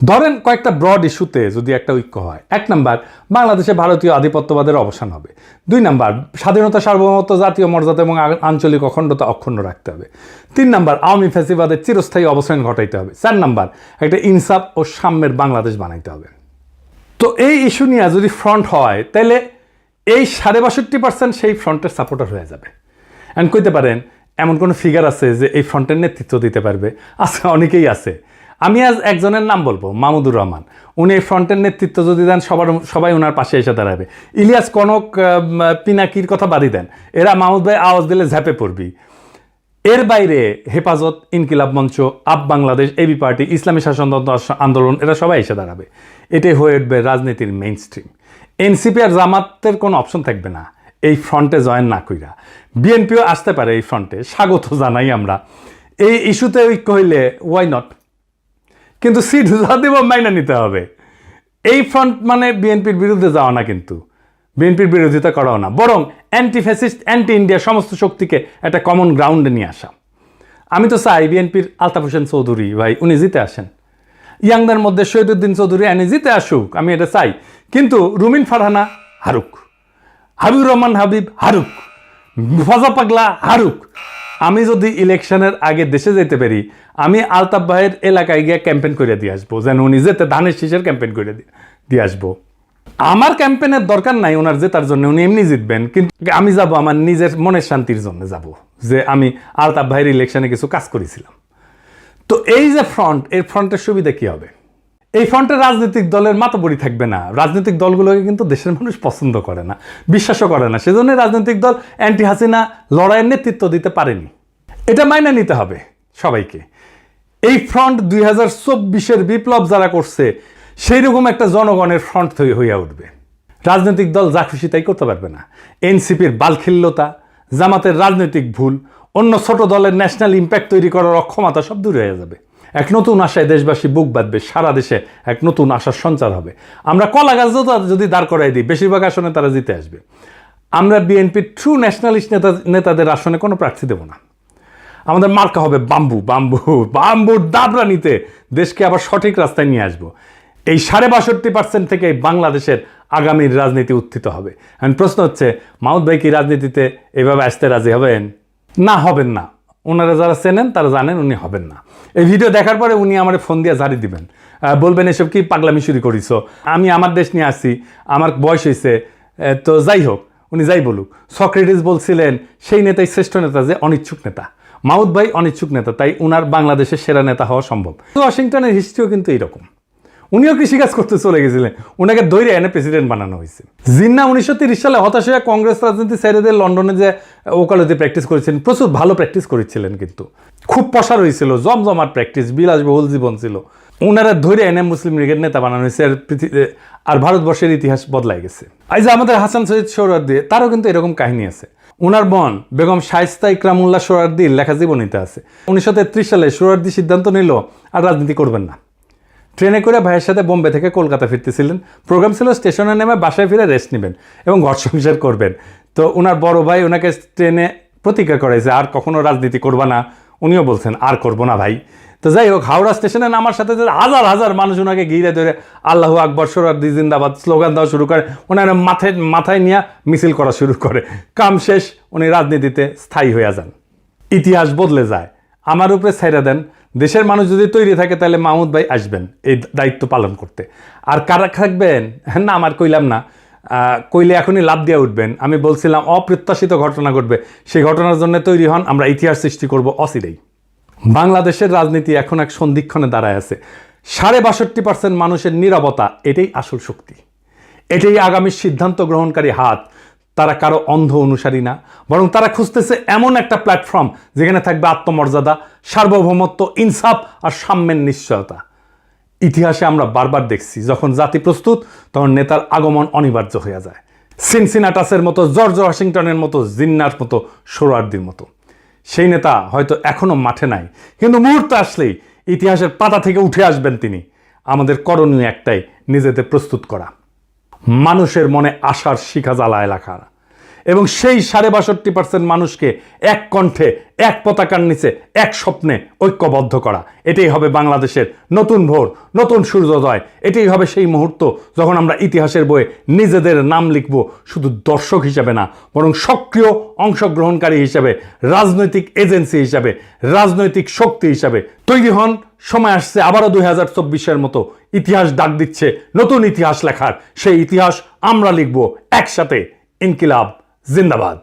ধরেন কয়েকটা ব্রড ইস্যুতে যদি একটা ঐক্য হয়, 1 নাম্বার বাংলাদেশে ভারতীয় আধিপত্যবাদের অবসান হবে, 2 নাম্বার স্বাধীনতা, সার্বভৌমত্ব, জাতীয় মর্যাদা এবং আঞ্চলিক অখণ্ডতা অক্ষুণ্ণ রাখতে হবে, 3 নাম্বার আওয়ামী ফ্যাসিবাদের চিরস্থায়ী অবসান ঘটাইতে হবে, 4 নাম্বার একটা ইনসাফ ও সাম্যের বাংলাদেশ বানাইতে হবে। তো এই ইস্যু নিয়ে যদি ফ্রন্ট হয় তাহলে এই 62% সেই ফ্রন্টের সাপোর্টার হয়ে যাবে। অ্যান্ড কইতে পারেন এমন কোনো ফিগার আছে যে এই ফ্রন্টের নেতৃত্ব দিতে পারবে? আছে, অনেকেই আছে। আমি আজ একজনের নাম বলবো, মাহমুদুর রহমান। উনি এই ফ্রন্টের নেতৃত্ব যদি দেন সবাই ওনার পাশে এসে দাঁড়াবে। ইলিয়াস কনক, পিনাকির কথা বাদই দেন, এরা মাহমুদ ভাই আওয়াজ দিলে ঝাঁপে পড়বি। এর বাইরে হেফাজত, ইনকিলাব মঞ্চ, আপ বাংলাদেশ, এবি পার্টি, ইসলামী শাসনতন্ত্র আন্দোলন, এরা সবাই এসে দাঁড়াবে। এটাই হয়ে উঠবে রাজনীতির মেইন স্ট্রিম। এনসিপি আর জামাতের কোনো অপশন থাকবে না এই ফ্রন্টে জয়েন না কইরা। বিএনপিও আসতে পারে এই ফ্রন্টে, স্বাগত জানাই আমরা। এই ইস্যুতে ঐক্য হইলে ওয়াই নট, কিন্তু সিট যা দেব মাইনা নিতে হবে। এই ফ্রন্ট মানে বিএনপির বিরুদ্ধে যাওয়া না, কিন্তু বিএনপির বিরোধিতা করাও না, বরং অ্যান্টি ফ্যাসিস্ট, অ্যান্টি ইন্ডিয়া সমস্ত শক্তিকে একটা কমন গ্রাউন্ডে নিয়ে আসা। আমি তো চাই বিএনপির আলতাফ হোসেন চৌধুরী ভাই উনি জিতে আসেন, ইয়াংদের মধ্যে শহীদুদ্দিন চৌধুরী এনে জিতে আসুক, আমি এটা চাই। কিন্তু রুমিন ফারহানা হারুক, হাবিবুর রহমান হাবিব হারুক, ফজা পাগলা হারুক। আমি যদি ইলেকশনের আগে দেশে যেতে পারি, আমি আলতাফ ভাইয়ের এলাকায় গিয়ে ক্যাম্পেইন করে দিয়ে আসবো, যেন উনি যেতে ধানের শীষের ক্যাম্পেইন করে দিয়ে আসবো। আমার ক্যাম্পেইনের দরকার নাই ওনার জেতার জন্য, উনি এমনি জিতবেন, কিন্তু আমি যাব আমার নিজের মনের শান্তির জন্য যাব, যে আমি আলতাফ ভাইয়ের ইলেকশনে কিছু কাজ করেছিলাম। তো এই যে ফ্রন্ট, এই ফ্রন্টের সুবিধা কি হবে? এই ফ্রন্টে রাজনৈতিক দলের মাতবরি থাকবে না। রাজনৈতিক দলগুলোকে কিন্তু দেশের মানুষ পছন্দ করে না, বিশ্বাসও করে না। সেজন্য রাজনৈতিক দল অ্যান্টি হাসিনা লড়াইয়ের নেতৃত্ব দিতে পারেনি। এটা মাইনে নিতে হবে সবাইকে। এই ফ্রন্ট 2024-এর বিপ্লব যারা করছে সেই রকম একটা জনগণের ফ্রন্ট হইয়া উঠবে। রাজনৈতিক দল যা খুশি তাই করতে পারবে না। এনসিপির বালখিল্যতা, জামাতের রাজনৈতিক ভুল, অন্য ছোট দলের ন্যাশনাল ইম্প্যাক্ট তৈরি করার অক্ষমতা সব দূর হয়ে যাবে। এক নতুন আশায় দেশবাসী বুক বাঁধবে, সারা দেশে এক নতুন আশার সঞ্চার হবে। আমরা কলা গাছ যদি দাঁড় করাই দিই, বেশিরভাগ আসনে তারা জিতে আসবে। আমরা বিএনপির ট্রু ন্যাশনালিস্ট নেতাদের আসনে কোনো প্রার্থী দেব না। আমাদের মার্কা হবে বাম্বু, বাম্বু, বাম্বুর দাবরা নিতে দেশকে আবার সঠিক রাস্তায় নিয়ে আসবো। এই 62% থেকে বাংলাদেশের আগামীর রাজনীতি উত্থিত হবে। এখন প্রশ্ন হচ্ছে, মাহমুদ ভাই কি রাজনীতিতে এভাবে আসতে রাজি হবেন? না, হবেন না। ওনারা যারা চেনেন তারা জানেন উনি হবেন না। এই ভিডিও দেখার পরে উনি আমার ফোন দিয়ে ঝাড়ি দিবেন, বলবেন এসব কি পাগলামি শুরু করিস, আমি আমার দেশ নিয়ে আসছি, আমার বয়স হয়েছে। তো যাই হোক, উনি যাই বলুক। সক্রেটিস বলছিলেন সেই নেতাই শ্রেষ্ঠ নেতা যে অনিচ্ছুক নেতা। মাহমুদ ভাই অনিচ্ছুক নেতা, তাই উনার বাংলাদেশের সেরা নেতা হওয়া সম্ভব। তো ওয়াশিংটনের হিস্ট্রিও কিন্তু এইরকম। উনিও কৃষিকাজ করতে চলে গেছিলেন, ওনাকে ধৈর্য এনে প্রেসিডেন্ট বানানো হয়েছে। জিন্না 1930 সালে হতাশ হয়ে কংগ্রেস রাজনীতি ছেড়ে দিয়ে লন্ডনে যে ওকালতি প্র্যাকটিস করেছিলেন, প্রচুর ভালো প্র্যাকটিস করেছিলেন, কিন্তু খুব প্রসার হয়েছিল, জমজমাট প্র্যাকটিস, বিলাসবহুল জীবন ছিল। ওনারা ধৈর্য এনে মুসলিম লীগের নেতা বানানো হয়েছে, আর ভারতবর্ষের ইতিহাস বদলাই গেছে। এই যে আমাদের হাসান সৈয়দ সোহরাওয়ার্দী, তারও কিন্তু এরকম কাহিনী আছে। ওনার বোন বেগম শায়েস্তা ইকরামুল্লাহ সোহরাওয়ার্দীর লেখা জীবনীতে আছে। 1933 সালে সোহরাওয়ার্দী সিদ্ধান্ত নিল আর রাজনীতি করবেন না। ট্রেনে করে ভাইয়ের সাথে বোম্বে থেকে কলকাতা ফিরতেছিলেন। প্রোগ্রাম ছিল স্টেশনে নেমে বাসায় ফিরে রেস্ট নেবেন এবং ঘর সংসার করবেন। তো ওনার বড় ভাই ওনাকে ট্রেনে প্রতিজ্ঞা করেছে আর কখনো রাজনীতি করবা না। উনিও বলছেন আর করবো না ভাই। তো যাই হোক, হাওড়া স্টেশনে নামার সাথে সাথে হাজার হাজার মানুষ ওনাকে ঘিরে ধরে আল্লাহু আকবর, সোহরাওয়ার্দী জিন্দাবাদ স্লোগান দেওয়া শুরু করে। ওনার মাথায় নিয়ে মিছিল করা শুরু করে। কাম শেষ, উনি রাজনীতিতে স্থায়ী হয়ে যান। ইতিহাস বদলে যায়। আমার উপরে ছাইরা দেন, দেশের মানুষ যদি তৈরি থাকে তাহলে মাহমুদ ভাই আসবেন এই দায়িত্ব পালন করতে। আর কারা থাকবেন না আমার কইলাম না, কইলে এখনই লাভ দিয়ে উঠবেন। আমি বলছিলাম অপ্রত্যাশিত ঘটনা ঘটবে, সেই ঘটনার জন্য তৈরি হন, আমরা ইতিহাস সৃষ্টি করব অচিরেই। বাংলাদেশের রাজনীতি এখন এক সন্ধিক্ষণে দাঁড়ায় আছে। 62% মানুষের নীরবতা, এটাই আসল শক্তি, এটাই আগামী সিদ্ধান্ত গ্রহণকারী হাত। তারা কারো অন্ধ অনুসারী না, বরং তারা খুঁজতেছে এমন একটা প্ল্যাটফর্ম যেখানে থাকবে আত্মমর্যাদা, সার্বভৌমত্ব, ইনসাফ আর সাম্যের নিশ্চয়তা। ইতিহাসে আমরা বারবার দেখছি, যখন জাতি প্রস্তুত তখন নেতার আগমন অনিবার্য হয়ে যায়। সিনসিনাটাসের মতো, জর্জ ওয়াশিংটনের মতো, জিন্নার মতো, সোহরাওয়ার্দীর মতো। সেই নেতা হয়তো এখনো মাঠে নাই, কিন্তু মুহূর্তে আসলেই ইতিহাসের পাতা থেকে উঠে আসবেন তিনি। আমাদের করণীয় একটাই, নিজেদের প্রস্তুত করা, মানুষের মনে আশার শিখা জ্বালায় রাখা এবং সেই ৬২% মানুষকে এক কণ্ঠে, এক পতাকার নিচে, এক স্বপ্নে ঐক্যবদ্ধ করা। এটাই হবে বাংলাদেশের নতুন ভোর, নতুন সূর্যোদয়। এটাই হবে সেই মুহূর্ত যখন আমরা ইতিহাসের বইয়ে নিজেদের নাম লিখব, শুধু দর্শক হিসেবে না, বরং সক্রিয় অংশগ্রহণকারী হিসেবে, রাজনৈতিক এজেন্সি হিসাবে, রাজনৈতিক শক্তি হিসাবে তৈরি হন। সময় আসছে আবারও 2024-এর মতো, ইতিহাস ডাক দিচ্ছে নতুন ইতিহাস লেখার। সেই ইতিহাস আমরা লিখব একসাথে। ইনকিলাব জিন্দাবাদ।